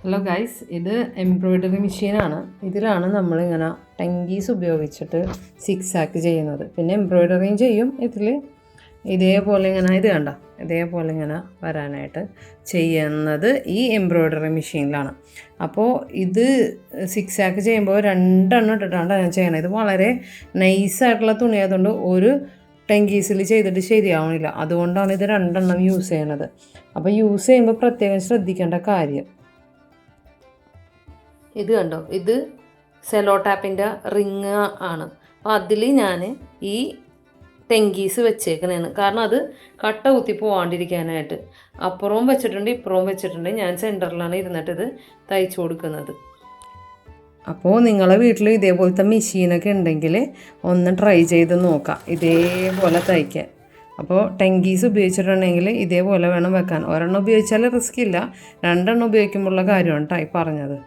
Hello guys, ഇത് embroidery മെഷീനാണ്. ഇതിലാണ് നമ്മളിങ്ങനെ ടങ്കീസ് ഉപയോഗിച്ചിട്ട് സിക്സ് ആക്ക് ചെയ്യുന്നത്. പിന്നെ എംബ്രോയ്ഡറിയും ചെയ്യും. ഇതിൽ ഇതേപോലെ ഇങ്ങനെ ഇത് കണ്ട ഇതേപോലെ ഇങ്ങനെ വരാനായിട്ട് ചെയ്യുന്നത് ഈ എംബ്രോയ്ഡറി മെഷീനിലാണ്. അപ്പോൾ ഇത് സിക്സ് ആക്ക് ചെയ്യുമ്പോൾ 2 എണ്ണം ഇട്ടിട്ടാണ് ഞാൻ ചെയ്യണത്. ഇത് വളരെ നൈസായിട്ടുള്ള തുണിയായതുകൊണ്ട് ഒരു ടങ്കീസിൽ ചെയ്തിട്ട് ശരിയാവണില്ല. അതുകൊണ്ടാണ് ഇത് 2 എണ്ണം യൂസ് ചെയ്യണത്. അപ്പോൾ യൂസ് ചെയ്യുമ്പോൾ പ്രത്യേകം ശ്രദ്ധിക്കേണ്ട കാര്യം, ഇത് കണ്ടോ, ഇത് സെലോ ടാപ്പിൻ്റെ റിങ് ആണ്. അപ്പോൾ അതിൽ ഞാൻ ഈ ടെങ്കീസ് വെച്ചേക്കണേന്ന്, കാരണം അത് കട്ട കുത്തി പോകാണ്ടിരിക്കാനായിട്ട്. അപ്പുറവും വെച്ചിട്ടുണ്ട് ഇപ്പുറവും വെച്ചിട്ടുണ്ട്. ഞാൻ സെൻറ്ററിലാണ് ഇരുന്നിട്ട് ഇത് തയ്ച്ചു കൊടുക്കുന്നത്. അപ്പോൾ നിങ്ങളെ വീട്ടിൽ ഇതേപോലത്തെ മെഷീനൊക്കെ ഉണ്ടെങ്കിൽ ഒന്ന് ട്രൈ ചെയ്ത് നോക്കാം ഇതേപോലെ തയ്ക്കാൻ. അപ്പോൾ ടെങ്കീസ് ഉപയോഗിച്ചിട്ടുണ്ടെങ്കിൽ ഇതേപോലെ വേണം വെക്കാൻ. ഒരെണ്ണം ഉപയോഗിച്ചാൽ റിസ്ക് ഇല്ല, 2 എണ്ണം ഉപയോഗിക്കുമ്പോഴുള്ള കാര്യമാണ് പറഞ്ഞത്.